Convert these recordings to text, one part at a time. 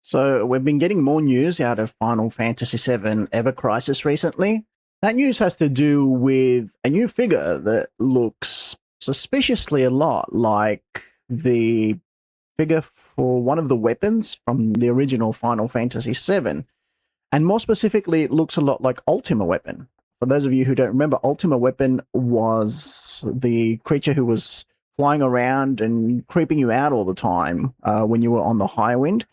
So we've been getting more news out of Final Fantasy VII Ever Crisis recently. That news has to do with a new figure that looks suspiciously a lot like the figure for one of the weapons from the original Final Fantasy VII. And more specifically, it looks a lot like Ultima Weapon. For those of you who don't remember, Ultima Weapon was the creature who was flying around and creeping you out all the time when you were on the high wind.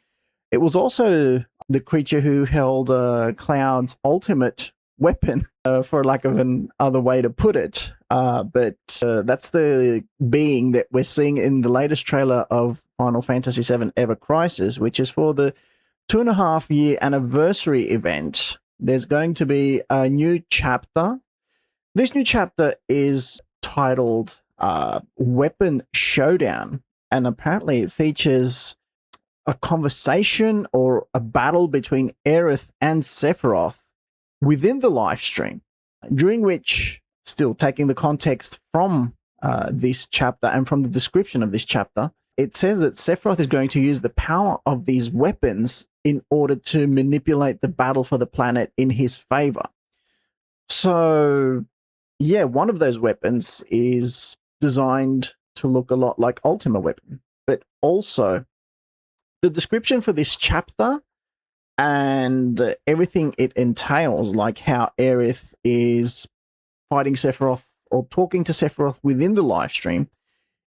It was also the creature who held Cloud's ultimate weapon, for lack of an other way to put it. But that's the being that we're seeing in the latest trailer of Final Fantasy VII Ever Crisis, which is for the 2.5-year anniversary event. There's going to be a new chapter. This new chapter is titled Weapon Showdown, and apparently it features a conversation or a battle between Aerith and Sephiroth within the live stream, during which, still taking the context from this chapter and from the description of this chapter, it says that Sephiroth is going to use the power of these weapons in order to manipulate the battle for the planet in his favor. So, yeah, one of those weapons is designed to look a lot like Ultima Weapon, but also the description for this chapter and everything it entails, like how Aerith is fighting Sephiroth or talking to Sephiroth within the live stream,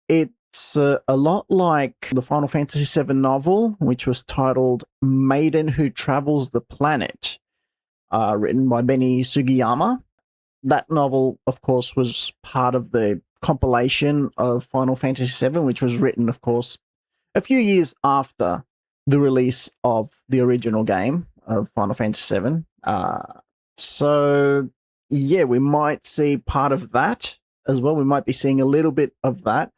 it's a lot like the Final Fantasy VII novel, which was titled Maiden Who Travels the Planet, written by Benny Sugiyama. That novel, of course, was part of the compilation of Final Fantasy VII, which was written, of course, a few years after the release of the original game of Final Fantasy VII. So, yeah, we might see part of that as well. We might be seeing a little bit of that.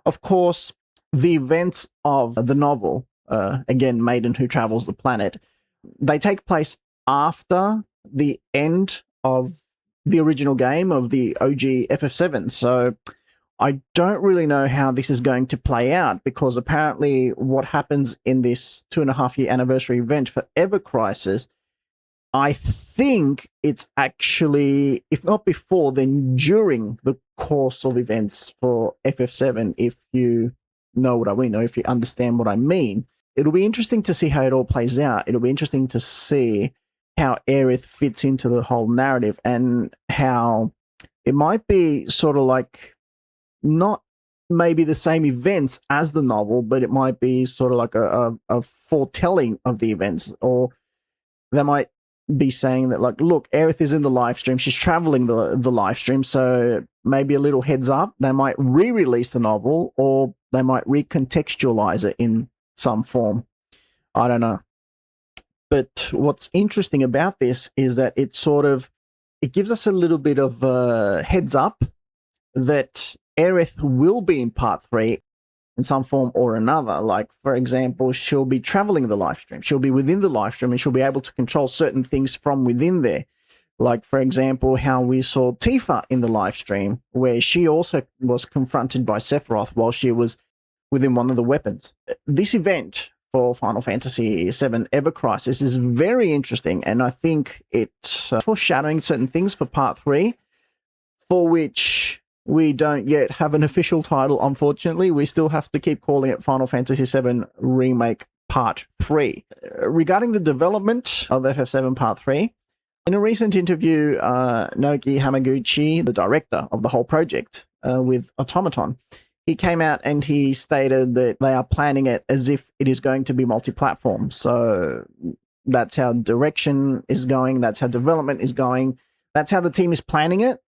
Of course, the events of the novel, again, Maiden Who Travels the Planet, they take place after the end of the original game of the OG FF7. So I don't really know how this is going to play out, because apparently what happens in this 2.5-year anniversary event for Ever Crisis, I think it's actually, if not before, then during the course of events for FF7, if you know what I mean, or if you understand what I mean. It'll be interesting to see how it all plays out. It'll be interesting to see how Aerith fits into the whole narrative, and how it might be sort of like not maybe the same events as the novel, but it might be sort of like a foretelling of the events, or they might be saying that, like, look, Aerith is in the live stream, she's traveling the live stream, so maybe a little heads up, they might re-release the novel, or they might recontextualize it in some form. I don't know. But what's interesting about this is that it gives us a little bit of a heads up that Aerith will be in part 3 in some form or another. Like, for example, she'll be traveling the live stream. She'll be within the live stream, and she'll be able to control certain things from within there. Like, for example, how we saw Tifa in the live stream, where she also was confronted by Sephiroth while she was within one of the weapons. This event for Final Fantasy VII Ever Crisis is very interesting, and I think it's foreshadowing certain things for part 3, for which we don't yet have an official title, unfortunately. We still have to keep calling it Final Fantasy VII Remake Part 3. Regarding the development of FF7 Part 3, in a recent interview, Naoki Hamaguchi, the director of the whole project with Automaton, he came out and he stated that they are planning it as if it is going to be multi-platform. So that's how direction is going, that's how development is going, that's how the team is planning it.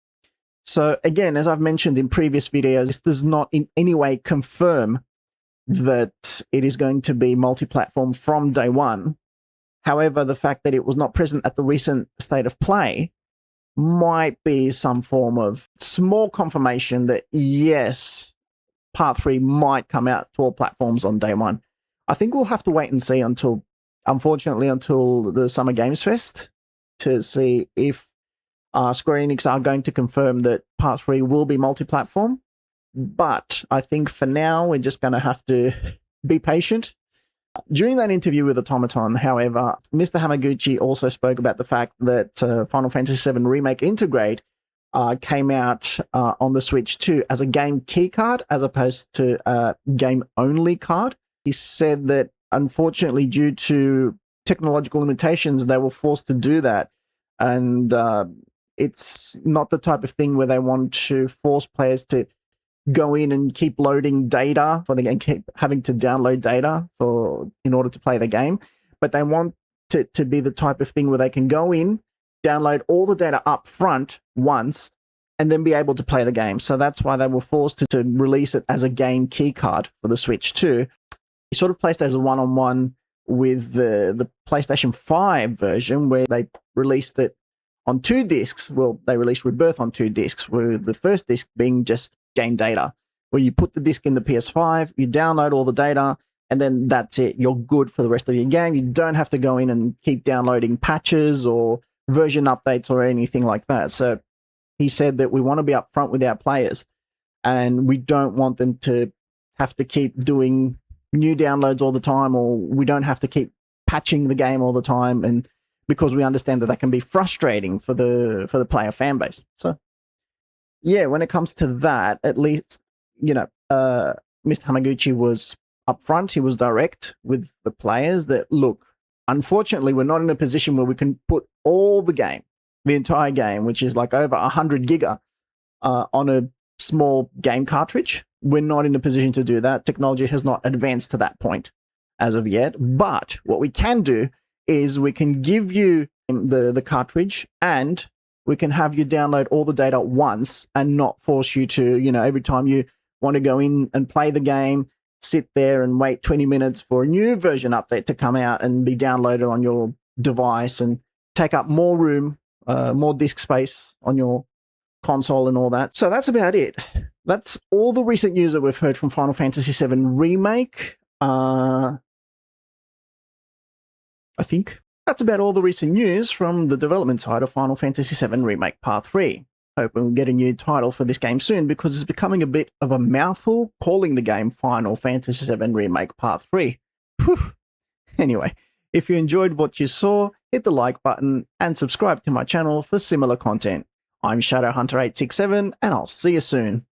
So again, as I've mentioned in previous videos, this does not in any way confirm that it is going to be multi-platform from day one. However, the fact that it was not present at the recent State of Play might be some form of small confirmation that, yes, Part 3 might come out to all platforms on day one. I think we'll have to wait and see until the Summer Games Fest to see if Square Enix are going to confirm that Part 3 will be multi-platform. But I think for now, we're just going to have to be patient During that interview with Automaton, however, Mr. Hamaguchi also spoke about the fact that Final Fantasy VII Remake Integrate came out on the Switch 2 as a game keycard as opposed to a game-only card. He said that, unfortunately, due to technological limitations, they were forced to do that. And it's not the type of thing where they want to force players to go in and keep loading data for the game, keep having to download data in order to play the game. But they want it to be the type of thing where they can go in, download all the data up front once, and then be able to play the game. So that's why they were forced to release it as a game keycard for the Switch 2. It sort of placed as a one-on-one with the PlayStation 5 version, where they released it on 2 discs. Well, they released Rebirth on 2 discs, with the first disc being just game data, where you put the disc in the PS5, you download all the data, and then that's it. You're good for the rest of your game. You don't have to go in and keep downloading patches or version updates or anything like that. So he said that we want to be upfront with our players, and we don't want them to have to keep doing new downloads all the time, or we don't have to keep patching the game all the time, and because we understand that can be frustrating for the player fan base. So yeah, when it comes to that, at least, Mr. Hamaguchi was upfront. He was direct with the players that, look, unfortunately, we're not in a position where we can put all the game, the entire game, which is like over 100 giga, on a small game cartridge. We're not in a position to do that. Technology has not advanced to that point as of yet. But what we can do is we can give you the cartridge, and we can have you download all the data once and not force you to, every time you want to go in and play the game, sit there and wait 20 minutes for a new version update to come out and be downloaded on your device and take up more room, more disk space on your console and all that. So that's about it. That's all the recent news that we've heard from Final Fantasy VII Remake. I think that's about all the recent news from the development side of Final Fantasy VII Remake Part 3. Hope we'll get a new title for this game soon, because it's becoming a bit of a mouthful calling the game Final Fantasy VII Remake Part 3. Whew. Anyway, if you enjoyed what you saw, hit the like button and subscribe to my channel for similar content. I'm Shadowhunter867, and I'll see you soon.